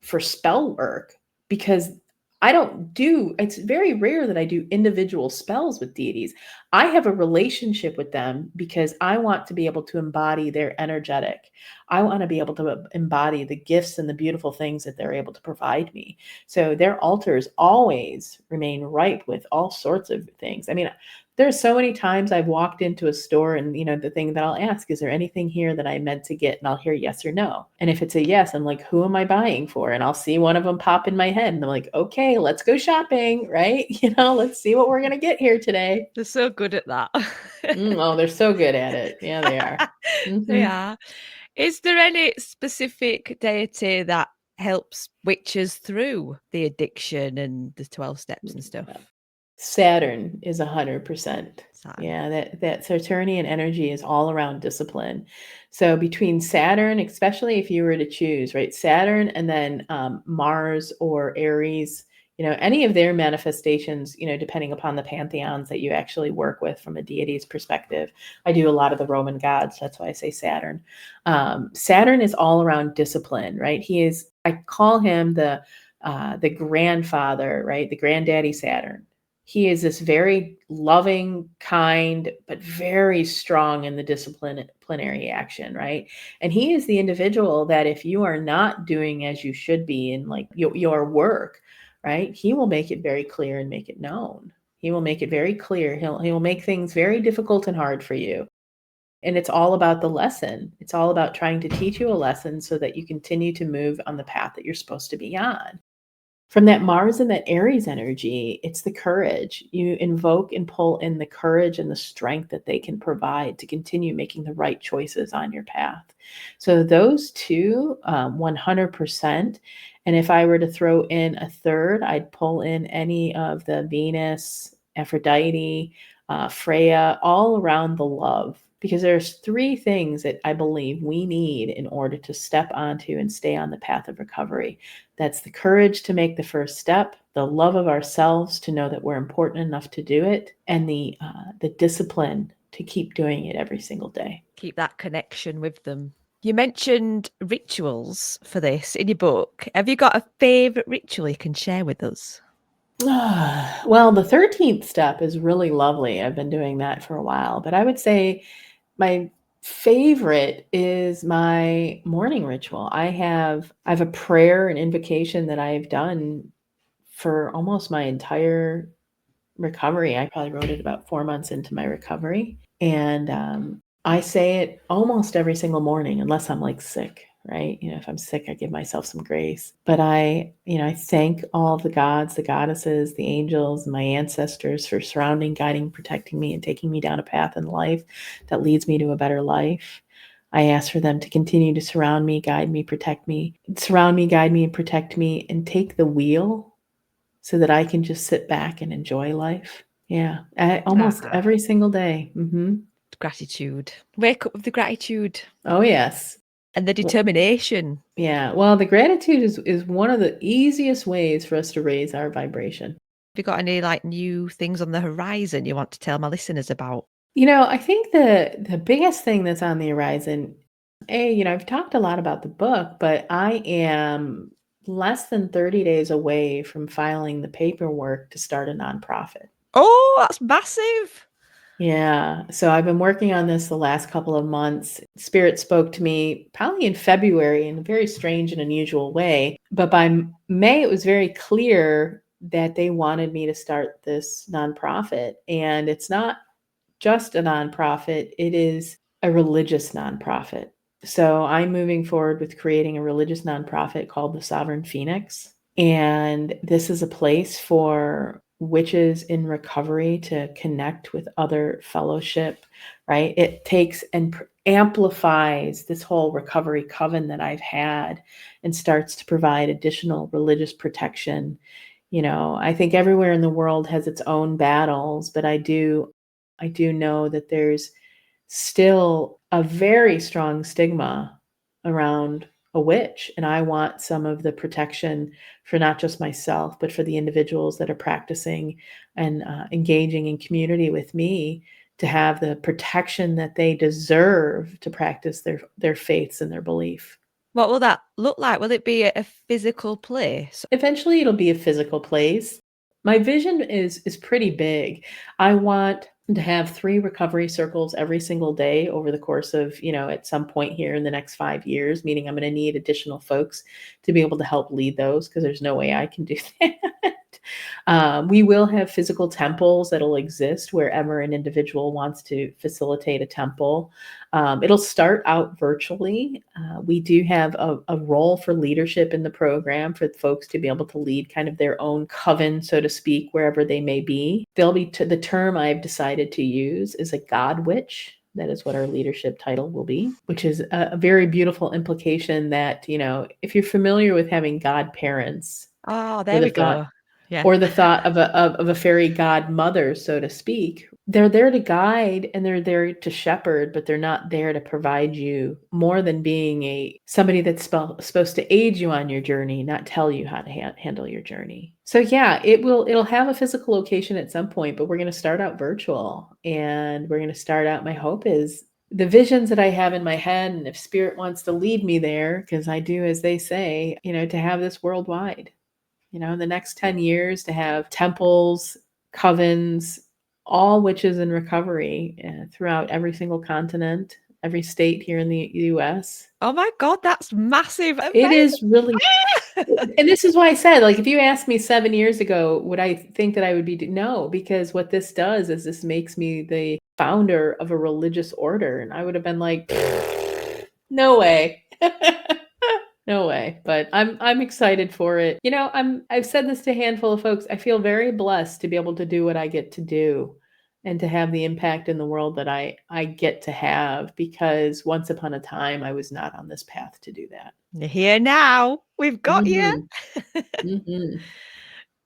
for spell work because it's very rare that I do individual spells with deities. I have a relationship with them because I want to be able to embody their energetic. I want to be able to embody the gifts and the beautiful things that they're able to provide me. So their altars always remain ripe with all sorts of things. I mean, there's so many times I've walked into a store and, the thing that I'll ask, is there anything here that I meant to get? And I'll hear yes or no. And if it's a yes, I'm like, who am I buying for? And I'll see one of them pop in my head and I'm like, okay, let's go shopping, right? Let's see what we're going to get here today. They're so good at that. They're so good at it. Yeah, they are. Mm-hmm. They are. Is there any specific deity that helps witches through the addiction and the 12 steps and stuff? Saturn is 100%. Saturn. Yeah, that Saturnian energy is all around discipline. So between Saturn, especially if you were to choose, right, Saturn and then Mars or Aries, any of their manifestations, depending upon the pantheons that you actually work with from a deity's perspective. I do a lot of the Roman gods. That's why I say Saturn. Saturn is all around discipline, right? I call him the grandfather, right? The granddaddy Saturn. He is this very loving, kind, but very strong in the disciplinary action, right? And he is the individual that if you are not doing as you should be in like your work, right, he will make it very clear and make it known. He will make it very clear. He will make things very difficult and hard for you. And it's all about the lesson. It's all about trying to teach you a lesson so that you continue to move on the path that you're supposed to be on. From that Mars and that Aries energy, it's the courage. You invoke and pull in the courage and the strength that they can provide to continue making the right choices on your path. So those two, 100%. And if I were to throw in a third, I'd pull in any of the Venus, Aphrodite, Freya, all around the love. Because there's three things that I believe we need in order to step onto and stay on the path of recovery. That's the courage to make the first step, the love of ourselves to know that we're important enough to do it, and the discipline to keep doing it every single day. Keep that connection with them. You mentioned rituals for this in your book. Have you got a favourite ritual you can share with us? Well, the 13th step is really lovely. I've been doing that for a while, but I would say my favorite is my morning ritual. I have a prayer and invocation that I've done for almost my entire recovery. I probably wrote it about 4 months into my recovery, and I say it almost every single morning unless I'm, like, sick, right? If I'm sick, I give myself some grace. But I thank all the gods, the goddesses, the angels, my ancestors for surrounding, guiding, protecting me, and taking me down a path in life that leads me to a better life. I ask for them to continue to surround me, guide me, protect me. Surround me, guide me, and protect me, and take the wheel so that I can just sit back and enjoy life. Yeah, almost every single day. Gratitude. Wake up with the gratitude. Oh, yes. And the determination. Yeah. Well, the gratitude is one of the easiest ways for us to raise our vibration. Have you got any new things on the horizon you want to tell my listeners about? I think the biggest thing that's on the horizon, I've talked a lot about the book, but I am less than 30 days away from filing the paperwork to start a nonprofit. Oh, that's massive. Yeah. So I've been working on this the last couple of months. Spirit spoke to me probably in February in a very strange and unusual way. But by May, it was very clear that they wanted me to start this nonprofit. And it's not just a nonprofit, it is a religious nonprofit. So I'm moving forward with creating a religious nonprofit called the Sovereign Phoenix. And this is a place for witches in recovery to connect with other fellowship, right? It takes and amplifies this whole recovery coven that I've had and starts to provide additional religious protection. I think everywhere in the world has its own battles, but I do know that there's still a very strong stigma around a witch. And I want some of the protection for not just myself, but for the individuals that are practicing and engaging in community with me to have the protection that they deserve to practice their faiths and their belief. What will that look like? Will it be a physical place? Eventually, it'll be a physical place. My vision is pretty big. I want to have 3 recovery circles every single day over the course of, at some point here in the next 5 years, meaning I'm going to need additional folks to be able to help lead those because there's no way I can do that. We will have physical temples that'll exist wherever an individual wants to facilitate a temple. It'll start out virtually. We do have a role for leadership in the program for folks to be able to lead kind of their own coven, so to speak, wherever they may be. They'll be the term I've decided to use is a god witch. That is what our leadership title will be, which is a very beautiful implication that, if you're familiar with having godparents. Oh, there we go. Yeah. Or the thought of a fairy godmother, so to speak. They're there to guide and they're there to shepherd, but they're not there to provide you more than being somebody that's supposed to aid you on your journey, not tell you how to handle your journey. So yeah, it'll have a physical location at some point, but we're going to start out virtual, and we're going to start out. My hope is the visions that I have in my head, and if Spirit wants to lead me there, because I do, as they say, to have this worldwide. In the next 10 years to have temples, covens, all witches in recovery throughout every single continent, every state here in the US. Oh my God, that's massive. It is really, Ah! and this is why I said, like, if you asked me 7 years ago, would I think that I would be, no, because what this does is this makes me the founder of a religious order. And I would have been like, no way. No way. But I'm excited for it. You know, I've said this to a handful of folks. I feel very blessed to be able to do what I get to do and to have the impact in the world that I get to have, because once upon a time I was not on this path to do that. You're here now. We've got you. Mhm.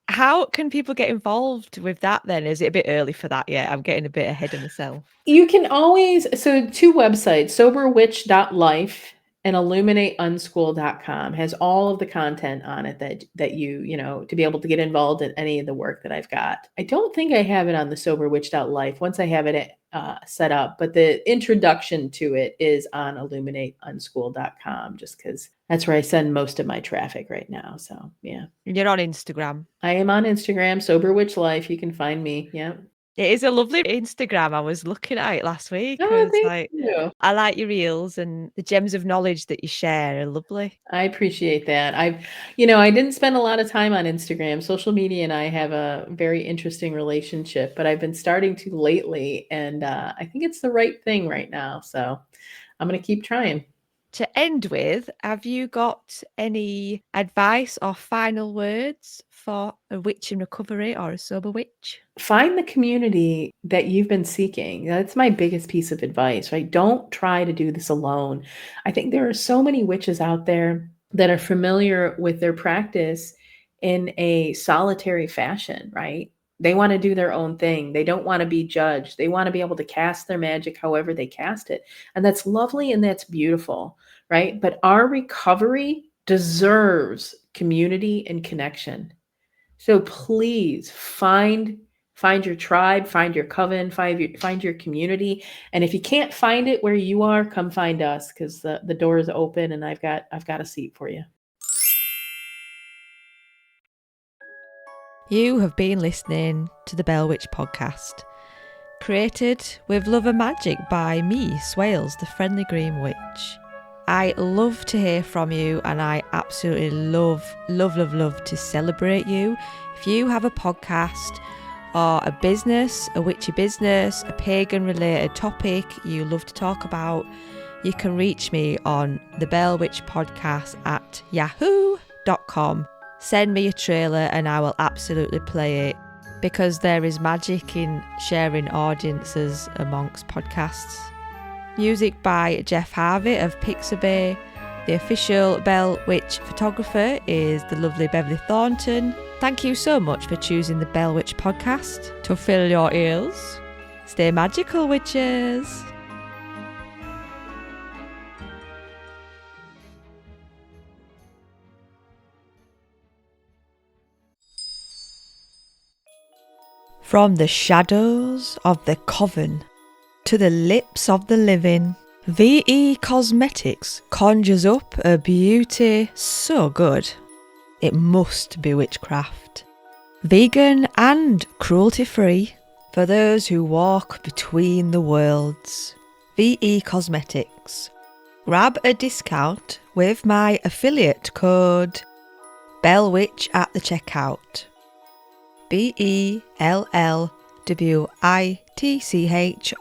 How can people get involved with that then? Is it a bit early for that yet? I'm getting a bit ahead of myself. You can always, so 2 websites, soberwitch.life and illuminateunschool.com has all of the content on it that you know, to be able to get involved in any of the work that I've got. I don't think I have it on the soberwitch.life once I have it set up, but the introduction to it is on illuminateunschool.com, just because that's where I send most of my traffic right now. So yeah. You're on Instagram. I am on Instagram, soberwitchlife. You can find me. Yeah. It is a lovely Instagram. I was looking at it last week. I Oh, was thank like, you. I like your reels and the gems of knowledge that you share are lovely. I appreciate that. I didn't spend a lot of time on Instagram. Social media and I have a very interesting relationship, but I've been starting to lately, and I think it's the right thing right now. So I'm going to keep trying. To end with, have you got any advice or final words for a witch in recovery or a sober witch? Find the community that you've been seeking. That's my biggest piece of advice, right? Don't try to do this alone. I think there are so many witches out there that are familiar with their practice in a solitary fashion, right? They want to do their own thing. They don't want to be judged. They want to be able to cast their magic however they cast it. And that's lovely and that's beautiful, right? But our recovery deserves community and connection. So please find your tribe, find your coven, find your community. And if you can't find it where you are, come find us, because the door is open and I've got a seat for you. You have been listening to the Bell Witch podcast, created with love and magic by me, Swailes, the friendly green witch. I love to hear from you, and I absolutely love to celebrate you. If you have a podcast or a business, a witchy business, a pagan related topic you love to talk about, you can reach me on the Bell Witch podcast at yahoo.com. Send me a trailer and I will absolutely play it, because there is magic in sharing audiences amongst podcasts. Music by Jeff Harvey of Pixabay. The official Bell Witch photographer is the lovely Beverly Thornton. Thank you so much for choosing the Bell Witch podcast to fill your ears. Stay magical, witches. From the shadows of the coven to the lips of the living, VE Cosmetics conjures up a beauty so good, it must be witchcraft. Vegan and cruelty-free for those who walk between the worlds. VE Cosmetics. Grab a discount with my affiliate code BELLWITCH at the checkout. BELLWITCH,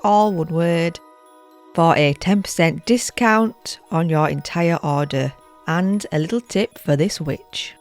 all one word, for a 10% discount on your entire order, and a little tip for this witch.